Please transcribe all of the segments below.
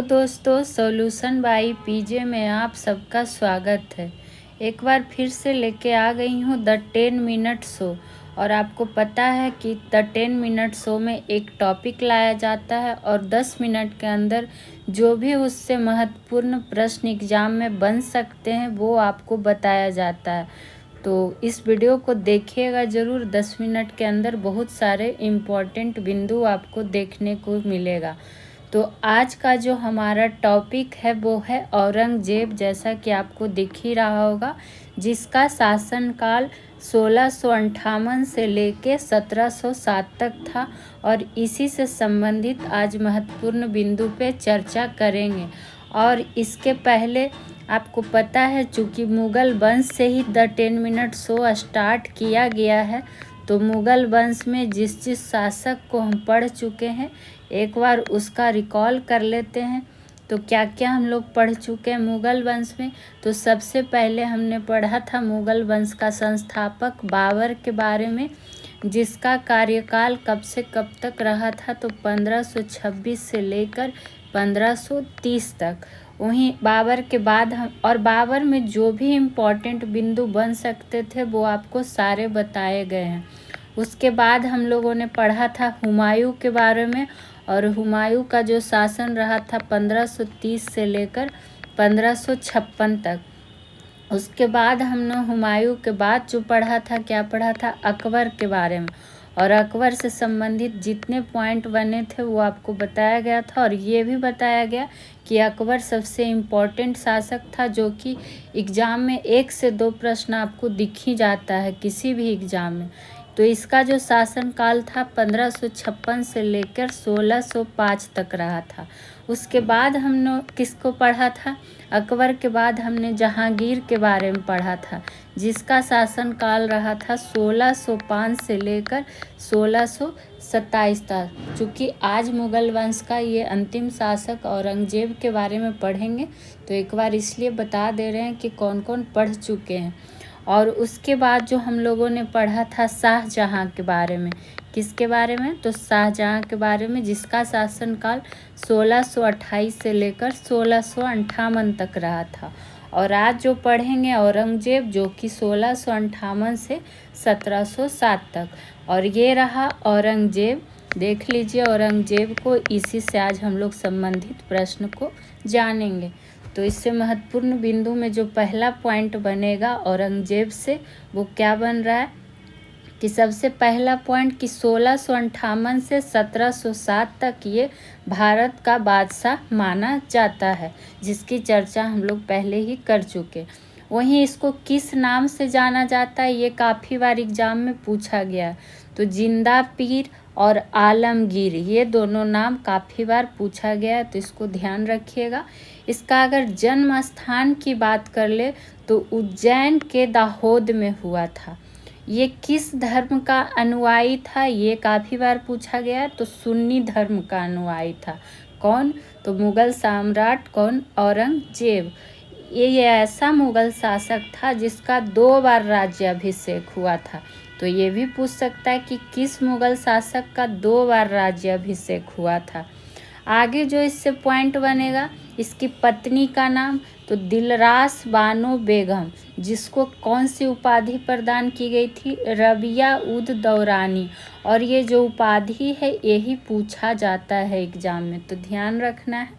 तो दोस्तों, solution by PJ में आप सबका स्वागत है। एक बार फिर से लेके आ गई हूँ द 10 मिनट शो। और आपको पता है कि द 10 मिनट शो में एक टॉपिक लाया जाता है और 10 मिनट के अंदर जो भी उससे महत्वपूर्ण प्रश्न एग्जाम में बन सकते हैं वो आपको बताया जाता है। तो इस वीडियो को देखिएगा ज़रूर। 10 मिनट के अंदर बहुत सारे इम्पोर्टेंट बिंदु आपको देखने को मिलेगा। तो आज का जो हमारा टॉपिक है वो है औरंगजेब, जैसा कि आपको दिख ही रहा होगा, जिसका शासनकाल 1658 से लेके 1707 तक था। और इसी से संबंधित आज महत्वपूर्ण बिंदु पे चर्चा करेंगे। और इसके पहले आपको पता है, चूँकि मुग़ल वंश से ही द 10 मिनट शो स्टार्ट किया गया है, तो मुग़ल वंश में जिस जिस शासक को हम पढ़ चुके हैं एक बार उसका रिकॉल कर लेते हैं। तो क्या क्या हम लोग पढ़ चुके हैं मुग़ल वंश में। तो सबसे पहले हमने पढ़ा था मुग़ल वंश का संस्थापक बाबर के बारे में, जिसका कार्यकाल कब से कब तक रहा था, तो 1526 से लेकर 1530 तक। वहीं बाबर के बाद बाबर में जो भी इम्पोर्टेंट बिंदु बन सकते थे वो आपको सारे बताए गए हैं। उसके बाद हम लोगों ने पढ़ा था हुमायूं के बारे में, और हुमायूं का जो शासन रहा था 1530 से लेकर 1556 तक। उसके बाद हमने हुमायूं के बाद जो पढ़ा था, क्या पढ़ा था, अकबर के बारे में। और अकबर से संबंधित जितने पॉइंट बने थे वो आपको बताया गया था। और ये भी बताया गया कि अकबर सबसे इम्पोर्टेंट शासक था, जो कि एग्ज़ाम में 1 से 2 प्रश्न आपको दिख ही जाता है किसी भी एग्ज़ाम में। तो इसका जो शासनकाल था 1556 से लेकर 1605 तक रहा था। उसके बाद हमने किसको पढ़ा था, अकबर के बाद हमने जहांगीर के बारे में पढ़ा था, जिसका शासनकाल रहा था 1605 से लेकर 1627 तक। चूँकि आज मुग़ल वंश का ये अंतिम शासक औरंगजेब के बारे में पढ़ेंगे, तो एक बार इसलिए बता दे रहे हैं कि कौन कौन पढ़ चुके हैं। और उसके बाद जो हम लोगों ने पढ़ा था शाहजहाँ के बारे में। किसके बारे में, तो शाहजहाँ के बारे में, जिसका शासनकाल 1628 से लेकर 1658 तक रहा था। और आज जो पढ़ेंगे औरंगजेब, जो कि 1658 से 1707 तक। और ये रहा औरंगजेब, देख लीजिए औरंगजेब को। इसी से आज हम लोग संबंधित प्रश्न को जानेंगे। तो इससे महत्वपूर्ण बिंदु में जो पहला पॉइंट बनेगा औरंगजेब से, वो क्या बन रहा है कि सबसे पहला पॉइंट कि 1658 से 1707 तक ये भारत का बादशाह माना जाता है, जिसकी चर्चा हम लोग पहले ही कर चुके। वहीं इसको किस नाम से जाना जाता है, ये काफ़ी बार एग्जाम में पूछा गया। तो जिंदा पीर और आलमगीर, ये दोनों नाम काफ़ी बार पूछा गया है, तो इसको ध्यान रखिएगा। इसका अगर जन्म स्थान की बात कर ले तो उज्जैन के दाहोद में हुआ था। ये किस धर्म का अनुयायी था, ये काफ़ी बार पूछा गया। तो सुन्नी धर्म का अनुयायी था। कौन, तो मुग़ल सम्राट कौन, औरंगजेब। ये ऐसा मुग़ल शासक था जिसका 2 बार राज्याभिषेक हुआ था। तो ये भी पूछ सकता है कि किस मुग़ल शासक का 2 बार राज्याभिषेक हुआ था। आगे जो इससे पॉइंट बनेगा, इसकी पत्नी का नाम, तो दिलरास बानो बेगम, जिसको कौन सी उपाधि प्रदान की गई थी, रबिया उद दौरानी। और ये जो उपाधि है यही पूछा जाता है एग्जाम में, तो ध्यान रखना है।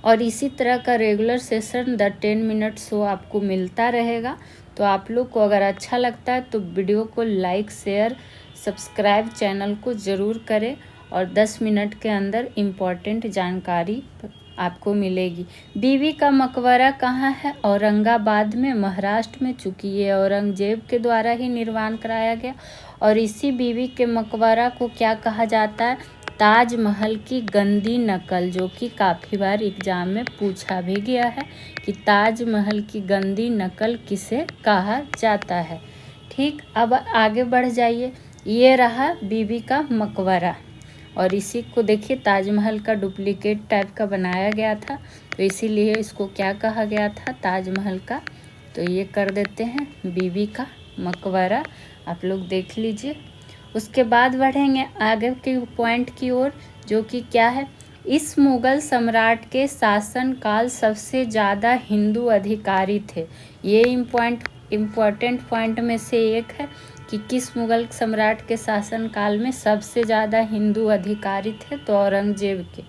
और इसी तरह का regular session the 10 minute show आपको मिलता रहेगा। तो आप लोग को अगर अच्छा लगता है तो वीडियो को लाइक, शेयर, सब्सक्राइब चैनल को ज़रूर करें। और 10 मिनट के अंदर इम्पॉर्टेंट जानकारी आपको मिलेगी। बीबी का मकबरा कहाँ है, औरंगाबाद में, महाराष्ट्र में। चूँकि ये औरंगजेब के द्वारा ही निर्माण कराया गया। और इसी बीबी के मकबरा को क्या कहा जाता है, ताजमहल की गंदी नकल, जो कि काफ़ी बार एग्जाम में पूछा भी गया है कि ताजमहल की गंदी नकल किसे कहा जाता है। ठीक, अब आगे बढ़ जाइए। ये रहा बीबी का मकबरा, और इसी को देखिए ताजमहल का डुप्लीकेट टाइप का बनाया गया था, तो इसीलिए इसको क्या कहा गया था, ताजमहल का। तो ये कर देते हैं बीबी का मकबरा, आप लोग देख लीजिए। उसके बाद बढ़ेंगे आगे के पॉइंट की ओर, जो कि क्या है, इस मुगल सम्राट के शासनकाल सबसे ज़्यादा हिंदू अधिकारी थे। ये इम्पोर्टेंट पॉइंट में से एक है कि किस मुगल सम्राट के शासनकाल में सबसे ज़्यादा हिंदू अधिकारी थे, तो औरंगजेब के।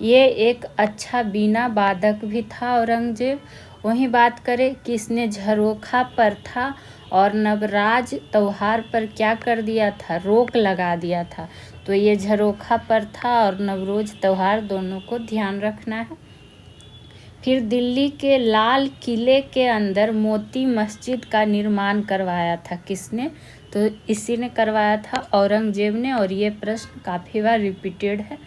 ये एक अच्छा बीना वादक भी था औरंगजेब। वहीं बात करें कि इसने झरोखा प्रथा और नवराज त्योहार पर क्या कर दिया था, रोक लगा दिया था। तो ये झरोखा प्रथा और नवरोज त्योहार दोनों को ध्यान रखना है। फिर दिल्ली के लाल किले के अंदर मोती मस्जिद का निर्माण करवाया था, किसने, तो इसी ने करवाया था, औरंगजेब ने। और ये प्रश्न काफ़ी बार रिपीटेड है।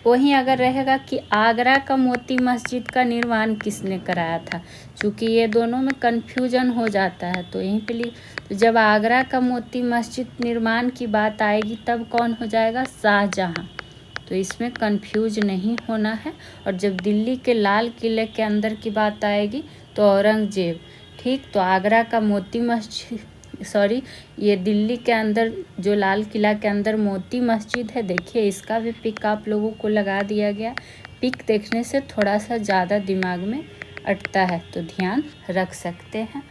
वहीं अगर रहेगा कि आगरा का मोती मस्जिद का निर्माण किसने कराया था, क्योंकि ये दोनों में कन्फ्यूजन हो जाता है, तो यहीं पे तो जब आगरा का मोती मस्जिद निर्माण की बात आएगी तब कौन हो जाएगा, शाहजहाँ। तो इसमें कंफ्यूज नहीं होना है। और जब दिल्ली के लाल किले के अंदर की बात आएगी तो औरंगजेब। ठीक, तो आगरा का मोती मस्जिद, ये दिल्ली के अंदर जो लाल किला के अंदर मोती मस्जिद है, देखिए इसका भी पिक आप लोगों को लगा दिया गया। पिक देखने से थोड़ा सा ज़्यादा दिमाग में अटता है, तो ध्यान रख सकते हैं।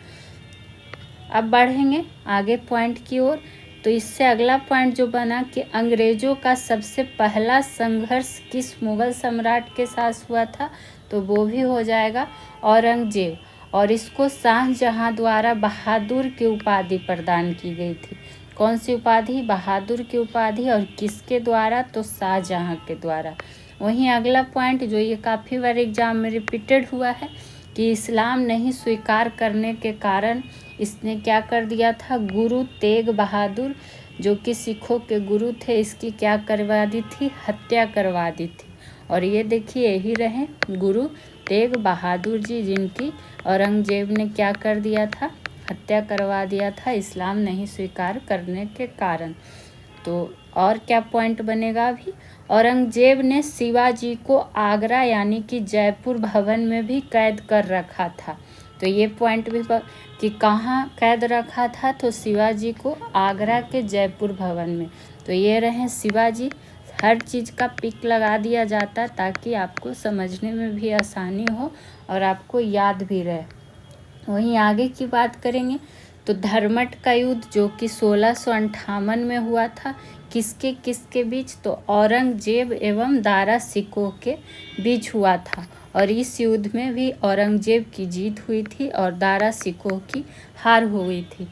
अब बढ़ेंगे आगे पॉइंट की ओर। तो इससे अगला पॉइंट जो बना कि अंग्रेज़ों का सबसे पहला संघर्ष किस मुगल सम्राट के साथ हुआ था, तो वो भी हो जाएगा औरंगजेब। और इसको शाहजहाँ द्वारा बहादुर की उपाधि प्रदान की गई थी। कौन सी उपाधि, बहादुर की उपाधि। और किसके द्वारा, तो शाहजहाँ के द्वारा। वहीं अगला पॉइंट जो ये काफ़ी बार एग्जाम में रिपीटेड हुआ है कि इस्लाम नहीं स्वीकार करने के कारण इसने क्या कर दिया था, गुरु तेग बहादुर जो कि सिखों के गुरु थे, इसकी क्या करवा दी थी, हत्या करवा दी थी। और ये देखिए यही रहे गुरु तेग बहादुर जी, जिनकी औरंगजेब ने क्या कर दिया था, हत्या करवा दिया था इस्लाम नहीं स्वीकार करने के कारण। तो और क्या पॉइंट बनेगा अभी, औरंगजेब ने शिवाजी को आगरा यानी कि जयपुर भवन में भी कैद कर रखा था। तो ये पॉइंट भी कि कहाँ कैद रखा था, तो शिवाजी को आगरा के जयपुर भवन में। तो ये रहे शिवाजी। हर चीज़ का पिक लगा दिया जाता ताकि आपको समझने में भी आसानी हो और आपको याद भी रहे। वहीं आगे की बात करेंगे तो धर्मट का युद्ध जो कि 1658 में हुआ था, किसके किसके बीच, तो औरंगजेब एवं दारा सिकोह के बीच हुआ था। और इस युद्ध में भी औरंगजेब की जीत हुई थी और दारा सिकोह की हार हुई थी।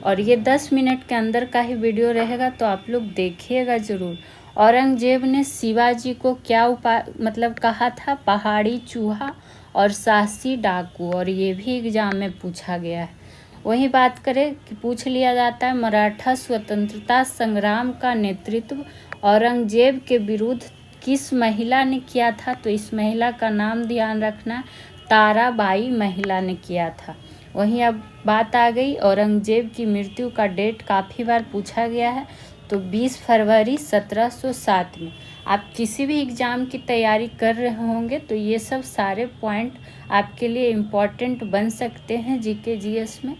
और ये 10 मिनट के अंदर का ही वीडियो रहेगा, तो आप लोग देखिएगा ज़रूर। औरंगजेब ने शिवाजी को क्या कहा था, पहाड़ी चूहा और साहसी डाकू। और ये भी एग्जाम में पूछा गया है। वही बात करें कि पूछ लिया जाता है मराठा स्वतंत्रता संग्राम का नेतृत्व औरंगजेब के विरुद्ध किस महिला ने किया था, तो इस महिला का नाम ध्यान रखना, ताराबाई महिला ने किया था। वहीं अब बात आ गई औरंगजेब की मृत्यु का डेट काफ़ी बार पूछा गया है, तो 20 फरवरी 1707 में। आप किसी भी एग्ज़ाम की तैयारी कर रहे होंगे तो ये सब सारे पॉइंट आपके लिए इम्पॉर्टेंट बन सकते हैं जीके जीएस में।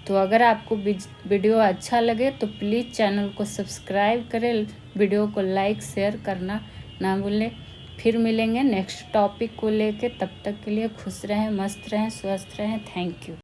तो अगर आपको वीडियो अच्छा लगे तो प्लीज़ चैनल को सब्सक्राइब करें, वीडियो को लाइक शेयर करना ना भूलें। फिर मिलेंगे नेक्स्ट टॉपिक को लेके, तब तक के लिए खुश रहें, मस्त रहें, स्वस्थ रहें। Thank you.